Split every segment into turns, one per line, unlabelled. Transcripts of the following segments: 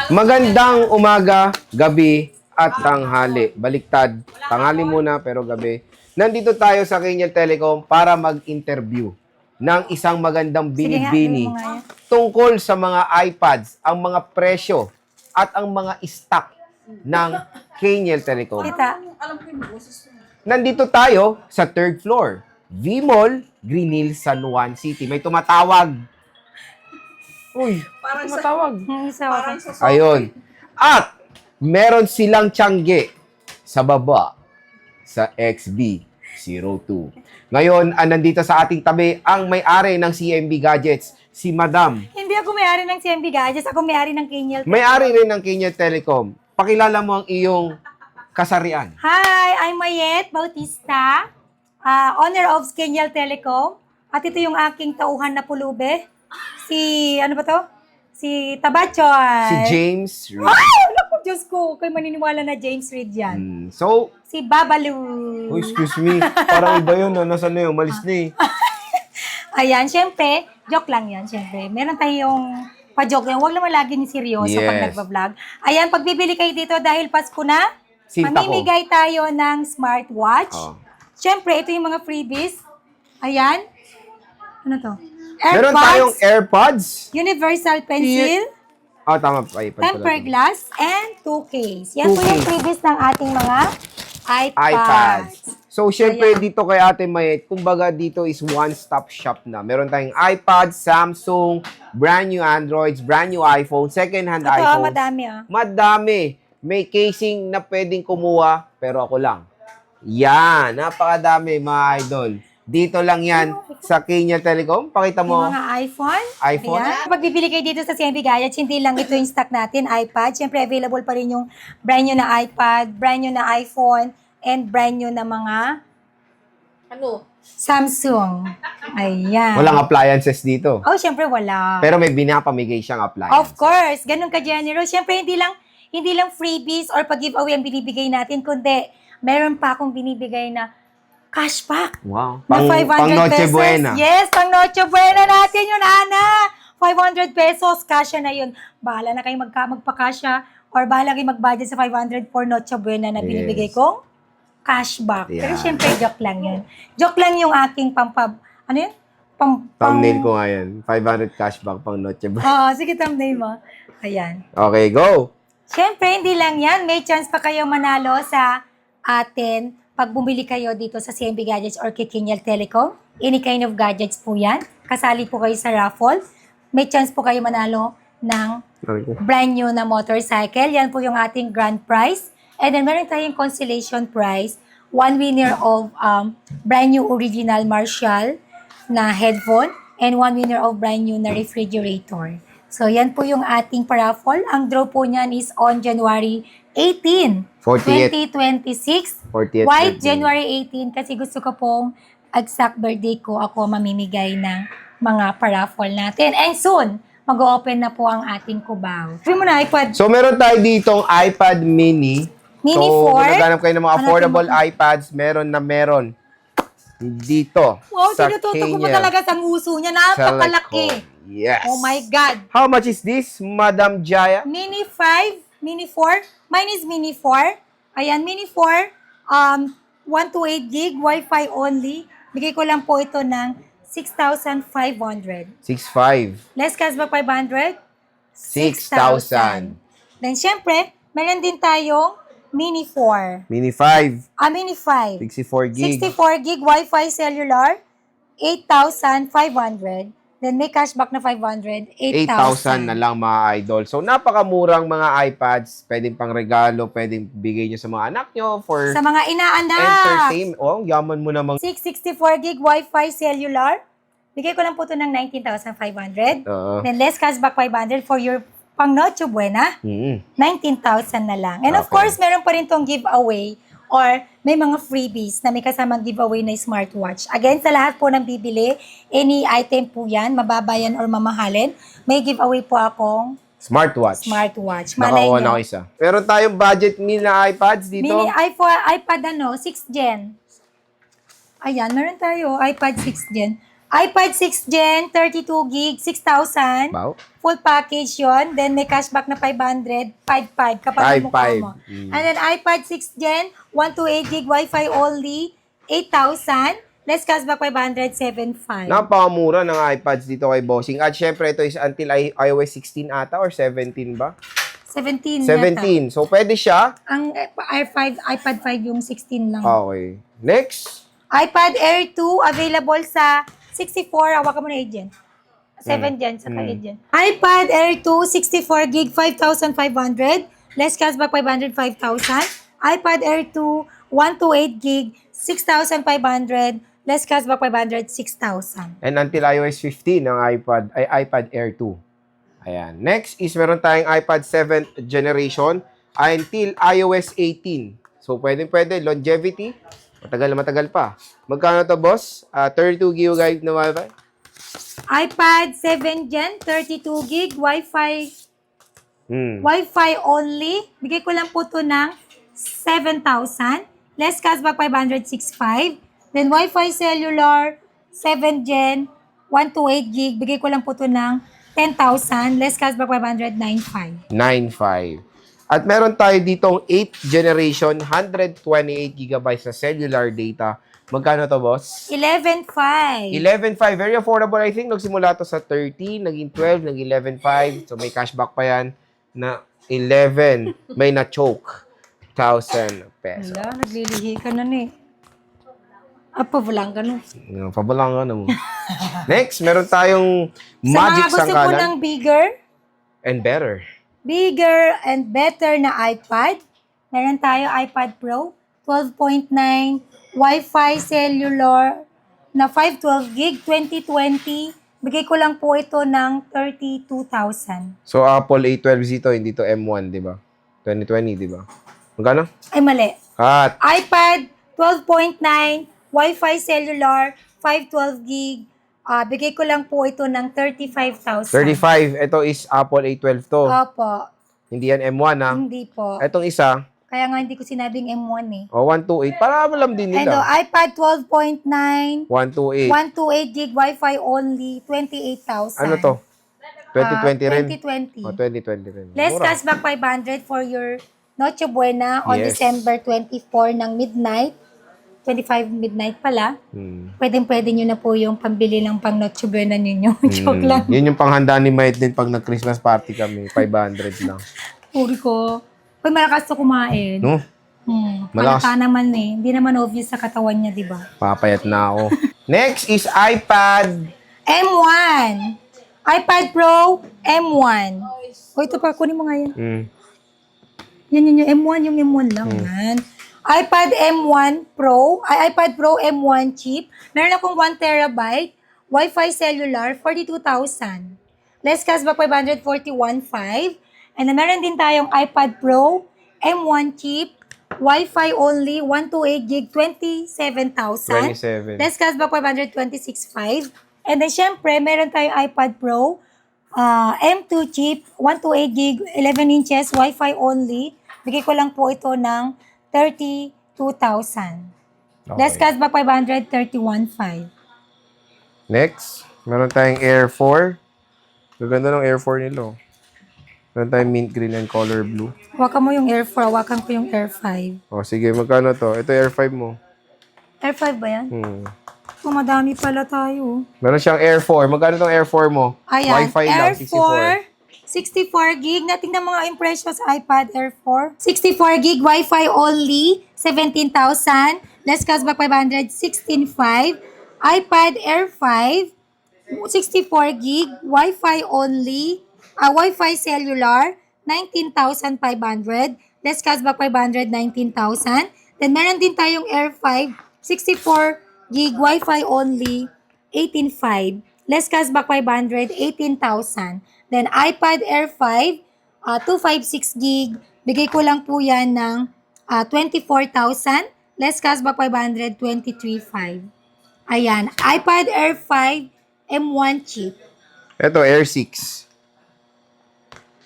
Magandang umaga, gabi, at tanghali. Baliktad. Tanghali muna, pero gabi. Nandito tayo sa Kenyal Telecom para mag-interview ng isang magandang binibini tungkol sa mga iPads, ang mga presyo, at ang mga stock ng Kenyal Telecom. Nandito tayo sa third floor, V-Mall, Green Hills, San Juan City. May tumatawag. Uy, tumatawag. Ayun. At meron silang tiyangge sa baba sa XB02. Ngayon, nandito sa ating tabi ang may-ari ng CMB Gadgets, si Madam.
Hindi ako may-ari ng CMB Gadgets, ako may-ari ng Kenyal Telecom.
May-ari rin ng Kenyal Telecom. Pakilala mo ang iyong kasarian.
Hi, I'm Mayet Bautista, owner of Kenyal Telecom. At ito yung aking tauhan na pulube. Si, ano ba to? Si Tabachoy.
Si James Reed.
Ay! Naku, Diyos ko. Kayo maniniwala na James Reed yan.
So,
Si Babalu.
oh, excuse me. Parang iba yun. Nasaan na yun? Malis na eh.
Ayan, syempre, joke lang yan, syempre. Meron tayong pa-joke yan. Huwag naman lagi ni seryoso pag
Yes.
nagpa-vlog. Ayan, pagbibili kayo dito dahil Pasko na,
Sinta ko.
mamimigay tayo ng smartwatch.
Oh.
Syempre, ito yung mga freebies. Ayan. Ano to?
Meron tayong AirPods.
Universal pencil,
Oh, tama pa.
tempered glass, and 2 case. Yan po
2
yung
case.
freebies ng ating mga iPads.
iPads. So, syempre,
Ayan.
dito kay Ate Mayet, kumbaga dito is one-stop shop na. Meron tayong iPad, Samsung, brand new Androids, brand new iPhone, second-hand
Ito,
iPhones.
madami
Madami. May casing na pwedeng kumuha, pero ako lang. Yan, napakadami mga idol. Dito lang yan sa Kenyal Telecom. Pakita mo.
Yung mga iPhone.
iPhone?
Ayan. Pag bibili kayo dito sa CMB Gadgets, hindi lang ito yung stock natin, iPad. Siyempre, available pa rin yung brand new na iPad, brand new na iPhone, and brand new na mga Samsung. Ayan.
Walang appliances dito.
Oh, siyempre wala.
Pero may binapamigay siyang appliance.
Of course, ganun ka-generous. Siyempre, hindi lang freebies or pag-giveaway ang binibigay natin, kundi meron pa akong binibigay na cashback.
Wow.
Na 500
Pang Noche
pesos.
Buena.
Yes, pang Noche Buena natin yun, Ana. 500 pesos, kasya na yun. Bahala na kayo magpa-kasya or bahala kayo mag-budget sa 500 for Noche Buena na binibigay
Yes.
kong cashback. Pero
Yeah.
syempre, joke lang yun. Joke lang yung aking ano yun?
Thumbnail ko nga yan. 500 cashback pang Noche Buena.
Oo, sige, thumbnail mo. Ayan.
Okay, go.
Syempre, hindi lang yan. May chance pa kayo manalo sa atin pag bumili kayo dito sa CMB Gadgets or kay Kenyal Telecom. Any kind of gadgets po yan. Kasali po kayo sa raffle. May chance po kayo manalo ng brand new na motorcycle. Yan po yung ating grand prize. And then meron tayong consolation prize. One winner of brand new original Marshall na headphone and one winner of brand new na refrigerator. So yan po yung ating paraffle. Ang draw po niyan is on January 18,
48th.
2026.
40th
White
birthday.
January 18 kasi gusto ko pong exact birthday ko ako mamimigay ng mga paraffle natin. And soon, mag-open na po ang ating kubaw. Sabi mo na iPad.
So, meron tayo ditong iPad mini.
Mini
so,
4.
kung naghanap kayo ng mga
Ano
affordable
natin
iPads, meron dito
Wow,
sa
tinututok ko pa
Kenyal
talaga sa nguso niya. Napakalaki.
Telecom. Yes.
Oh my God.
How much is this, Madam Jaya?
Mini 5, Mini 4. Mine is Mini 4. Ayan, Mini 4. 128 gig, Wi-Fi only. Bigay ko lang po ito ng 6,500.
6,500.
Less cashback 500.
6,000.
Then, syempre, meron din tayong Mini 4.
Mini 5.
Mini 5.
64 gig.
64 gig Wi-Fi cellular. 8,500. Then, may cashback na 500.
8,000 na lang mga idol. So, napakamurang mga iPads. Pwedeng pang regalo, pwedeng bigay nyo sa mga anak nyo for
Sa mga inaanak.
entertainment. Oh, yaman mo namang.
664 gig Wi-Fi cellular. Bigay ko lang po ito ng 19,500.
Oo.
Then less cashback 500 for your pang Noche Buena. 19,000 na lang. And of
Okay.
course, meron pa rin tong giveaway or may mga freebies na may kasamang giveaway na smartwatch. Again, sa lahat po ng bibili, any item po yan, mababayan or mamahalin, may giveaway po akong
Smartwatch.
Malay
Nakakuha na
nyo.
ako isa. Meron tayong budget meal na iPads dito.
Mini iPad 6 Gen. Ayan, meron tayo, iPad 6 Gen. iPad 6 Gen, 32 gig, 6,000.
Bao?
Full package yon. Then may cashback na 500, 5,500 kapag mukha mo.
5,500.
And then iPad 6 Gen, 128 gig, Wi-Fi only, 8,000. Less cashback 500, 7,500.
Napakamura ng iPads dito kay Bossing. At syempre, ito is until iOS 16 ata or 17 ba?
17
17. So, pwede siya.
Ang iPad 5 yung 16 lang.
Okay. Next.
iPad Air 2 available sa 64. Hawakan mo na agent. 7 Gen, saka agent. iPad Air 2, 64 gig, 5,500. Less cashback 500, 5,000. iPad Air 2, 128 gig, 6,500. Less cashback 500, 6,000.
And until iOS 15 ng iPad Air 2. Ayan. Next is meron tayong iPad 7th generation until iOS 18. So, pwede. Longevity. Matagal pa. Magkano to, boss? 32 GB na Wi-Fi?
iPad 7 Gen, 32 gig, Wi-Fi Wi-Fi only. Bigay ko lang po to ng 7,000. Less cashback 500, 6,500. Then Wi-Fi cellular, 7 Gen, 128 gig. Bigay ko lang po to ng 10,000. Less cashback 500, 9,500.
9.5. At meron tayo ditong 8th generation, 128 GB sa cellular data. Magkano to, boss?
11,500.
11.5. Very affordable. I think nagsimula to sa 13, naging 12, naging 11.5. So, may cashback pa yan na 11. May na-choke. 1,000 pesos.
Wala, naglilihi ka na eh. Pabulang ka no.
Pabulang ka na mo. Next, meron tayong magic
Sa mga gusto po
sangkalan.
ng bigger and better na iPad, meron tayo iPad Pro, 12.9, Wi-Fi cellular na 512 gig, 2020. Bigay ko lang po ito ng 32,000.
So, Apple A12 ito, hindi to M1, di ba? 2020, di ba? Magkano?
Ay, mali.
At
iPad 12.9, Wi-Fi cellular, 512 gig. Bigay ko lang po ito ng 35,000.
35. Ito is Apple A12 to.
Opo.
Hindi yan M1, ha?
Hindi po.
Itong isa,
Kaya nga hindi ko sinabing M1 eh.
128. Para alam din
And
nila.
iPad 12.9,
128.
128 gig Wi-Fi only, 28,000.
Ano to? 2020 rin?
2020.
2020 rin.
Less
Mura.
cashback 500 for your Noche Buena on
Yes.
December 24 ng midnight. 25 midnight pala. Pwedeng-pwede nyo na po yung pambili ng pang Noche Buena ninyo. Joke lang.
Yun yung panghanda ni Mait din pag nag-Christmas party kami. 500 lang.
Puri ko. Pag malakas to kumain.
No? Malakas.
Malata naman eh. Hindi naman obvious sa katawan niya, di ba?
Papayat na ako. Next is iPad.
M1. iPad Pro M1. O ito pa, kunin mo nga yan. Yan yung M1, yung M1 lang. Yan. iPad M1 Pro, iPad Pro M1 chip. Meron akong 1 terabyte. Wi-Fi cellular, 42,000. Less cashback 500, 41,500. And then meron din tayong iPad Pro M1 chip. Wi-Fi only, 128 gig, 27,000.
27.
Less cashback 500, 26,500. And then syempre, meron tayong iPad Pro M2 chip, 128 gig, 11 inches, Wi-Fi only. Bigay ko lang po ito ng 32,000. Less cashback 500, 31,500.
Next, meron tayong Air 4. Gaganda ng Air 4 nila. Meron tayong mint green and color blue.
Hawakan mo yung Air 4, hawakan ko yung Air 5.
O, sige, magkano to? Ito Air 5 mo.
Air 5 ba yan? Madami pala tayo.
Meron siyang Air 4. Magkano tong Air 4 mo?
Ayan,
Wi-Fi
Air
lang, 64.
64 gig. Natingnan mga impressions sa iPad Air 4. 64 gig, Wi-Fi only, 17,000. Less cashback 500, 16,500. iPad Air 5, 64 gig, Wi-Fi only, Wi-Fi cellular, 19,500. Less cashback 500, 19,000. Then meron din tayong Air 5, 64 gig, Wi-Fi only, 18,500. Less cashback 500, 18,000. Then iPad Air 5, 256 gig. Bigay ko lang po yan ng 24,000. Less cashback 500, 23,500. Ayan, iPad Air 5 M1 chip.
Ito, Air 6.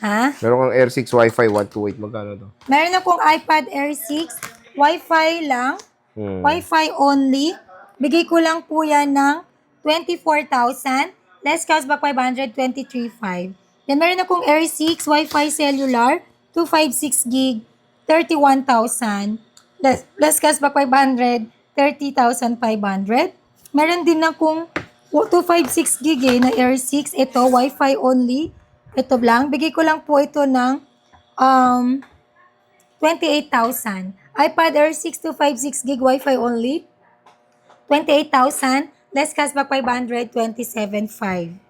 Ha?
Meron kang Air 6 Wi-Fi 128. Magkano to?
Meron akong iPad Air 6, Wi-Fi lang, Wi-Fi only. Bigay ko lang po yan ng 24,000. Less cashback 500, 23,500. Then meron akong Air 6 Wi-Fi cellular, 256 gig, 31,000. Less cashback 500, 30,500. Meron din akong 256 gig na Air 6. Ito, Wi-Fi only. Ito lang. Bigay ko lang po ito ng 28,000. iPad Air 6 256 gig Wi-Fi only. 28,000. Less cashback 500, 27,500.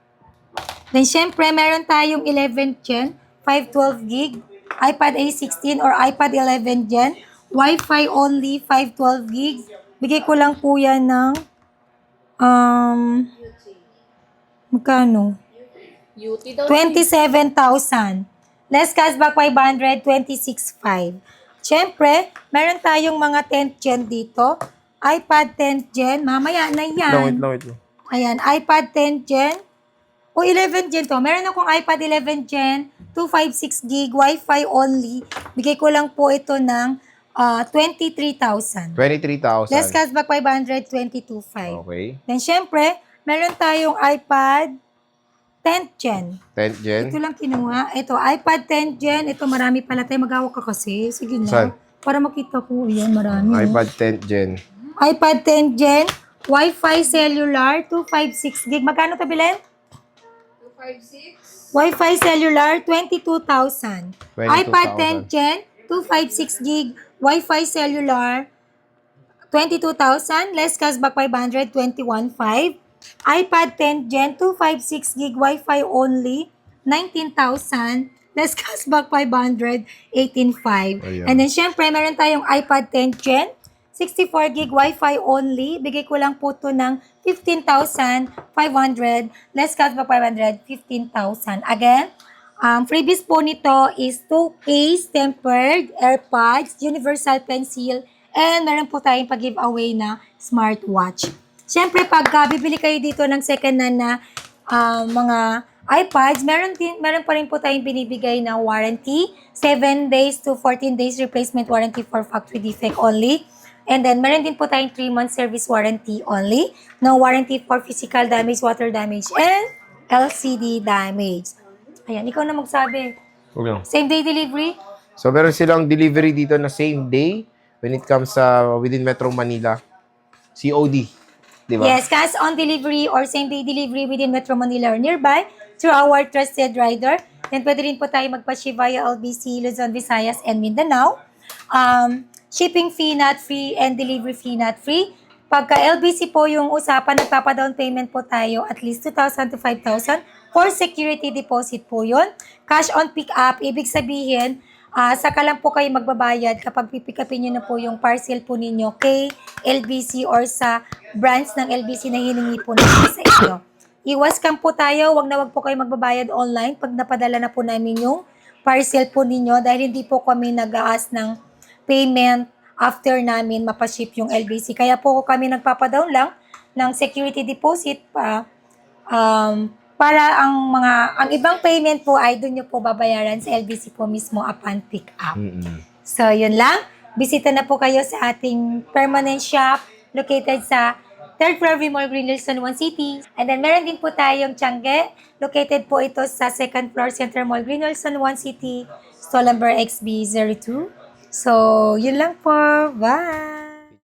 Then, syempre, meron tayong 11th Gen, 512 gig, iPad A16 or iPad 11 Gen, Wi-Fi only, 512 gig. Bigay ko lang po yan ng, magkano? 27,000. Less cashback 500, 26,500. Syempre, meron tayong mga 10th Gen dito. iPad 10th Gen, mamaya na yan.
Wait lang.
Ayan, iPad 10th Gen. O 11 Gen to. Meron akong iPad 11 Gen, 256 gig, Wi-Fi only. Bigay ko lang po ito ng 23,000.
23,000.
Less cashback 500, 22,500.
Okay.
Then, syempre, meron tayong iPad 10th Gen.
10th Gen.
Ito lang kinuha. Ito, iPad 10th Gen. Ito, marami pala tayo. Mag-awak ka kasi. Sige na.
Saan?
Para makita ko. Ayan, marami.
iPad 10th Gen.
iPad 10th Gen, Wi-Fi cellular, 256 gig. Magkano to, Bilen?
256.
Wi-Fi cellular, 22,000.
22,000.
iPad 10th Gen, 256 gig. Wi-Fi cellular, 22,000. Less cashback 500, 21,500. iPad 10th Gen, 256 gig. Wi-Fi only, 19,000. Less cashback 500, 18,500.
Ayan.
And then, syempre, meron tayong iPad 10th Gen, 64 gig Wi-Fi only. Bigay ko lang po ito ng 15,500. Less cashback 500, 15,000. Again, freebies po nito is 2 case tempered AirPods, universal pencil, and meron po tayong pag-giveaway na smartwatch. Siyempre, pag bibili kayo dito ng second hand na mga iPads, meron pa rin po tayong binibigay na warranty, 7 days to 14 days replacement warranty for factory defect only. And then, meron din po tayong 3-month service warranty only. No warranty for physical damage, water damage, and LCD damage. Ayan, ikaw na magsabi.
Huwag lang.
Same day delivery?
So, meron silang delivery dito na same day when it comes sa within Metro Manila. COD. Diba?
Yes, cash on delivery or same day delivery within Metro Manila or nearby through our trusted rider. Then, pwede rin po tayo magpa-ship via LBC, Luzon, Visayas, and Mindanao. Shipping fee not free and delivery fee not free. Pagka LBC po yung usapan, nagpapa-down payment po tayo at least 2,000 to 5,000 for security deposit po yun. Cash on pick-up, ibig sabihin, saka lang po kayo magbabayad kapag pipick upin nyo na po yung parcel po ninyo kay LBC or sa branch ng LBC na hiningi po natin sa inyo. Iwas po tayo, wag po kayo magbabayad online pag napadala na po namin yung parcel po ninyo dahil hindi po kami nag-aas ng payment after namin mapaship yung LBC. Kaya po kami nagpapadown lang ng security deposit para ang ibang payment po ay doon nyo po babayaran sa LBC po mismo upon pick up. So, yun lang. Bisita na po kayo sa ating permanent shop located sa 3rd floor V-Mall Green Hills, San Juan City. And then, meron din po tayong Tiangge. Located po ito sa 2nd floor Center Mall Green Hills, San Juan City. Stall number XB02. So, yun lang po. Bye!